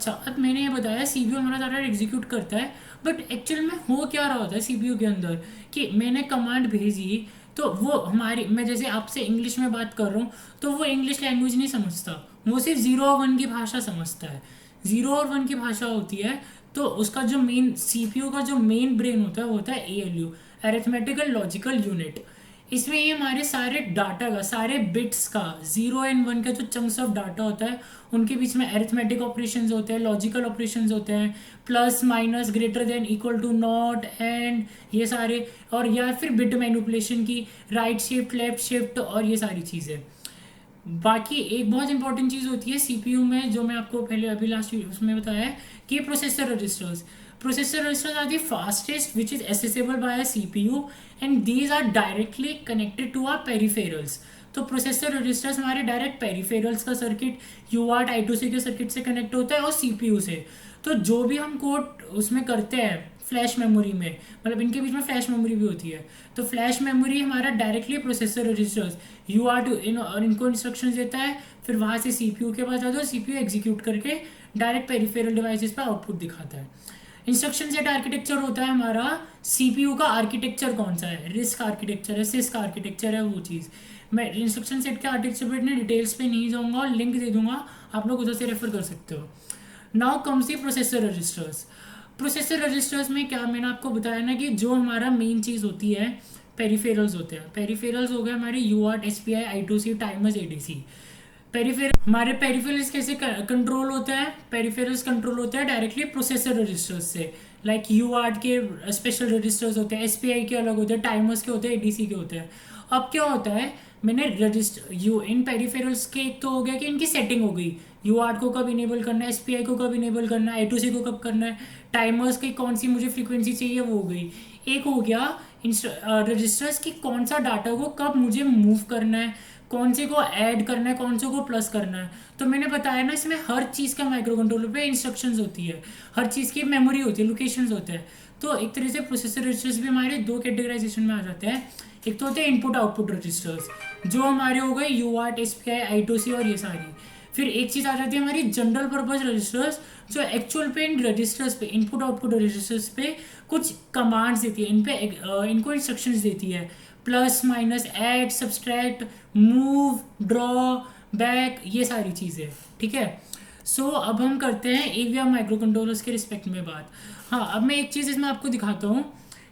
अच्छा, अब मैंने ये बताया सीपीयू हमारा सारा एग्जीक्यूट करता है, बट एक्चुअल में हो क्या रहा होता है सीपीयू के अंदर कि मैंने कमांड भेजी तो वो हमारी, मैं जैसे आपसे इंग्लिश में बात कर रहा हूँ तो वो इंग्लिश लैंग्वेज नहीं समझता, वो सिर्फ 0 और 1 की भाषा समझता है। 0 और 1 की भाषा होती है, तो उसका जो मेन सीपीयू का जो मेन ब्रेन होता है वो होता है एएलयू, अरिथमेटिकल लॉजिकल यूनिट। इसमें ये हमारे सारे डाटा का, सारे बिट्स का, 0 एंड 1 का जो चंक्स ऑफ डाटा होता है उनके बीच में अरिथमेटिक ऑपरेशंस होते हैं, लॉजिकल ऑपरेशंस होते हैं, plus minus greater than equal to not and ये सारे, और या फिर बिट मैनिपुलेशन की राइट शिफ्ट लेफ्ट शिफ्ट और ये सारी चीज़ें। बाकी एक बहुत इंपॉर्टेंट चीज़ होती है सीपीयू में, जो मैं आपको पहले अभी लास्ट उसमें बताया है कि processor registers. Processor registers are the fastest which is accessible by a CPU and these are directly connected to our peripherals. तो प्रोसेसर रजिस्टर्स हमारे डायरेक्ट पेरिफेरल्स का सर्किट, यूआर्ट I2C के सर्किट से कनेक्ट होता है और सीपीयू से। तो जो भी हम कोड उसमें करते हैं फ्लैश मेमोरी में, मतलब इनके बीच में फ्लैश मेमोरी भी होती है, तो फ्लैश मेमोरी हमारा डायरेक्टली प्रोसेसर रजिस्टर्स UART और इनको इंस्ट्रक्शंस देता है, फिर वहाँ से सीपीयू के पास जाता है, सीपीयू एग्जीक्यूट करके डायरेक्ट पेरिफेरल डिवाइसेस पे आउटपुट दिखाता है। इंस्ट्रक्शन सेट आर्किटेक्चर होता है हमारा सीपीयू का आर्किटेक्चर कौन सा है, रिस्क आर्किटेक्चर है, सिस्क आर्किटेक्चर है, वो चीज़ मैं इंस्ट्रक्शन सेट के आर्किटेक्चर पर इतने डिटेल्स पे नहीं जाऊँगा और लिंक दे दूंगा, आप लोग उधर से रेफर कर सकते हो। Now comes the processor registers. Processor registers में क्या मैंने आपको बताया ना कि जो हमारा मेन चीज़ होती है पेरिफेरल्स होते हैं। पेरिफेरल्स हो गए हमारे यूआर्ट, SPI, I2C, timers, ADC। Peripheral हमारे पेरिफेरल्स कैसे कंट्रोल होते हैं, पेरिफेरल्स कंट्रोल होते हैं डायरेक्टली प्रोसेसर रजिस्टर्स से। लाइक यूआर्ट के स्पेशल रजिस्टर्स होते हैं, SPI के अलग होते हैं, टाइमर्स के होते हैं, ADC के होते हैं। अब क्या होता है, मैंने रजिस्टर इन पेरिफेरल्स के एक तो हो गया कि इनकी सेटिंग हो गई, यूआर्ट को कब इनेबल करना है, SPI को कब इनेबल करना है, I2C को कब करना है, टाइमर्स की कौन सी मुझे फ्रीक्वेंसी चाहिए वो हो गई। एक हो गया रजिस्टर्स की कौन सा डाटा को कब मुझे मूव करना है, कौन से को ऐड करना है, कौन से को प्लस करना है। तो मैंने बताया ना इसमें हर चीज़ का माइक्रो कंट्रोलर पे इंस्ट्रक्शंस होती है, हर चीज़ की मेमोरी होती है, लोकेशंस होते हैं। तो एक तरह से प्रोसेसर रजिस्टर्स भी हमारे दो कैटेगराइजेशन में आ जाते हैं। एक तो होते हैं इनपुट आउटपुट रजिस्टर्स, जो हमारे हो गए यूआर्ट, SPI, I2C और ये सारी। फिर एक चीज़ आ जाती है हमारी जनरल पर्पज रजिस्टर्स, जो एक्चुअल पे इन रजिस्टर्स पे, इनपुट आउटपुट रजिस्टर्स पे कुछ कमांड्स देती है, इन पे इनको इंस्ट्रक्शंस देती है, plus minus, add, subtract, move, draw, back, ये सारी चीज़ें। ठीक है। सो अब हम करते हैं AVR माइक्रो कंट्रोलर्स के रिस्पेक्ट में बात। हाँ, अब मैं एक चीज़ इसमें आपको दिखाता हूँ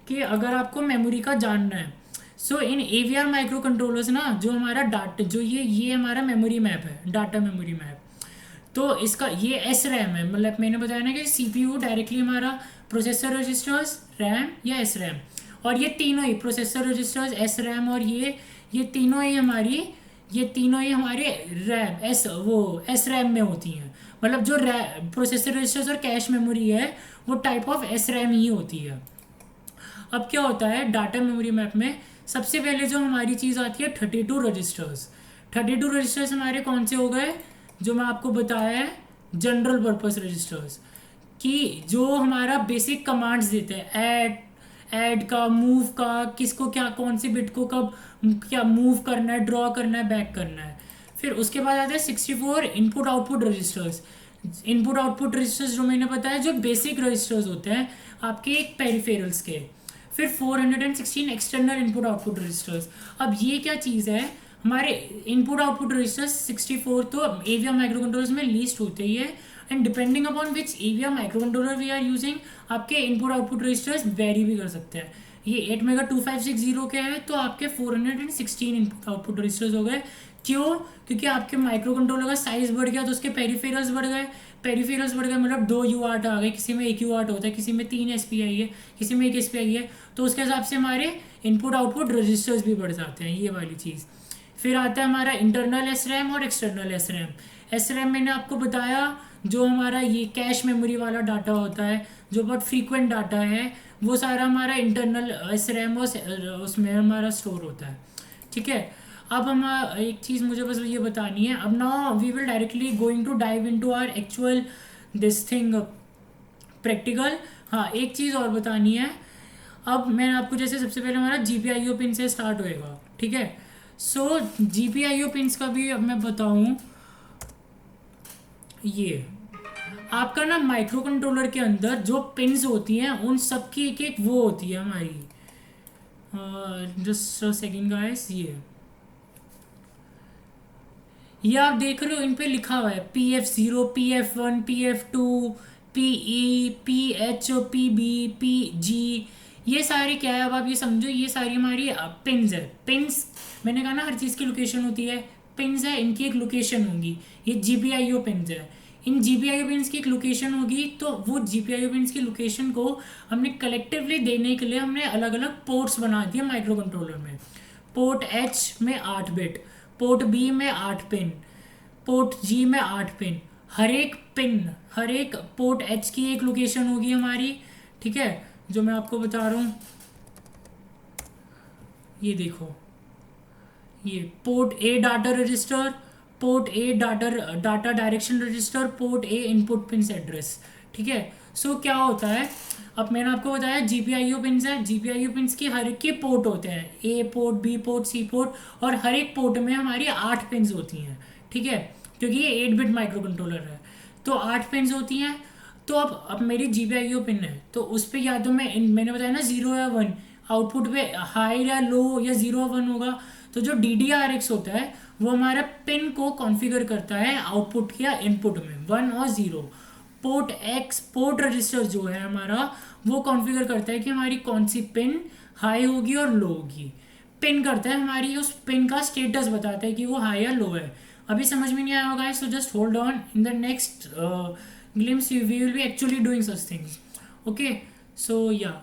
कि अगर आपको मेमोरी का जानना है, सो इन AVR माइक्रो कंट्रोलर्स ना, जो हमारा डाटा, जो ये हमारा मेमोरी मैप है, डाटा मेमोरी मैप, तो इसका ये SRAM है। मतलब मैंने बताया ना कि CPU डायरेक्टली हमारा प्रोसेसर रजिस्टर्स, रैम या SRAM, और ये तीनों ही प्रोसेसर रजिस्टर्स, SRAM और ये तीनों ही हमारी, ये तीनों ही हमारे रैम SRAM में होती हैं। मतलब जो प्रोसेसर रजिस्टर्स और कैश मेमोरी है वो टाइप ऑफ SRAM ही होती है। अब क्या होता है डाटा मेमोरी मैप में, सबसे पहले जो हमारी चीज़ आती है 32 रजिस्टर्स। 32 रजिस्टर्स हमारे कौन से हो गए, जो मैं आपको बताया है जनरल पर्पस रजिस्टर्स, कि जो हमारा बेसिक कमांड्स देते हैं, ऐड का, मूव का, किसको क्या, कौन सी बिट को कब क्या मूव करना है, ड्रॉ करना है, बैक करना है। फिर उसके बाद आते हैं 64 input output registers. Input output registers जो मैंने बताया जो बेसिक रजिस्टर्स होते हैं आपके एक पेरिफेरल्स के। फिर 416 एक्सटर्नल इनपुट आउटपुट रजिस्टर्स। अब ये क्या चीज़ है, हमारे इनपुट आउटपुट रजिस्टर्स 64 तो AVR माइक्रो कंट्रोलर्स में लीस्ट होते ही है, and depending upon which AVR microcontroller we are using, आपके इनपुट आउटपुट रजिस्टर्स वेरी भी कर सकते हैं। ये 8 मेगा 2560 के हैं तो आपके 416 इनपुट आउटपुट रजिस्टर्स हो गए। क्यों? क्योंकि आपके माइक्रो कंट्रोलर का साइज बढ़ गया तो उसके पेरिफेरल्स बढ़ गए। पेरिफेरल्स बढ़ गए मतलब 2 UART आ गए, किसी में 1 UART होता है, किसी में 3 SPI है, किसी में 1 SPI है, तो उसके हिसाब से हमारे इनपुट आउटपुट रजिस्टर्स भी बढ़ जाते हैं, ये वाली चीज़। फिर आता है हमारा इंटरनल SRAM और एक्सटर्नल SRAM। SRAM मैंने आपको बताया जो हमारा ये कैश मेमोरी वाला डाटा होता है, जो बहुत फ्रीक्वेंट डाटा है, वो सारा हमारा इंटरनल SRAM उसमें हमारा स्टोर होता है। ठीक है। अब हम एक चीज़ मुझे बस ये बतानी है, अब now we will directly going to dive into our actual this thing practical. हाँ, एक चीज़ और बतानी है। अब मैं आपको जैसे सबसे पहले हमारा GPIO पिन से स्टार्ट होएगा। ठीक है। सो GPIO पिन्स का भी अब मैं बताऊँ, ये आपका ना माइक्रो कंट्रोलर के अंदर जो पिन्स होती हैं उन सब की एक एक वो होती है हमारी। जस्ट सेकेंड गाइस, ये आप देख रहे हो, इन पे लिखा हुआ है PF0, PF1, PF2, PE, PH, PB, PG। ये सारी क्या है, अब आप ये समझो, ये सारी हमारी पिन्स है। पिन्स, मैंने कहा ना हर चीज़ की लोकेशन होती है। पिन्स है, इनकी एक लोकेशन होगी। ये GPIO पिन्स है, इन GPIO पिन्स की एक लोकेशन होगी। तो वो GPIO पिन्स की लोकेशन को हमने कलेक्टिवली देने के लिए हमने अलग अलग पोर्ट्स बना दिए माइक्रो कंट्रोलर में। पोर्ट H में 8 बिट, पोर्ट B में 8 पिन, पोर्ट G में 8 पिन। हर एक पिन, हर एक पोर्ट H की एक लोकेशन होगी हमारी, ठीक है, जो मैं आपको बता रहा हूँ। ये देखो, ये port A data register, port A data data direction register, port A input pin address, ठीक है। सो क्या होता है, अब मैंने आपको बताया GPIO पिन्स है। GPIO पिन्स की हर एक के पोर्ट होते हैं, A port, B port, C port, और हर एक पोर्ट में हमारी 8 पिन्स होती हैं, ठीक है, क्योंकि ये 8 बिट माइक्रो कंट्रोलर है। तो 8 पिन्स होती हैं। तो अब मेरी GPIO पिन है, तो उस पर या तो मैंने बताया ना 0 या 1, आउटपुट पे हाई या लो या 0 या 1 होगा। तो जो DDRX होता है वो हमारा पिन को कॉन्फ़िगर करता है आउटपुट या इनपुट में 1 और 0। पोर्ट X, पोर्ट रजिस्टर जो है हमारा, वो कॉन्फ़िगर करता है कि हमारी कौन सी पिन हाई होगी और लो होगी। पिन करता है हमारी, उस पिन का स्टेटस बताता है कि वो हाई या लो है। अभी समझ में नहीं आया होगा, so just hold on, in the next glimpse we will be actually doing such things, okay। So yeah,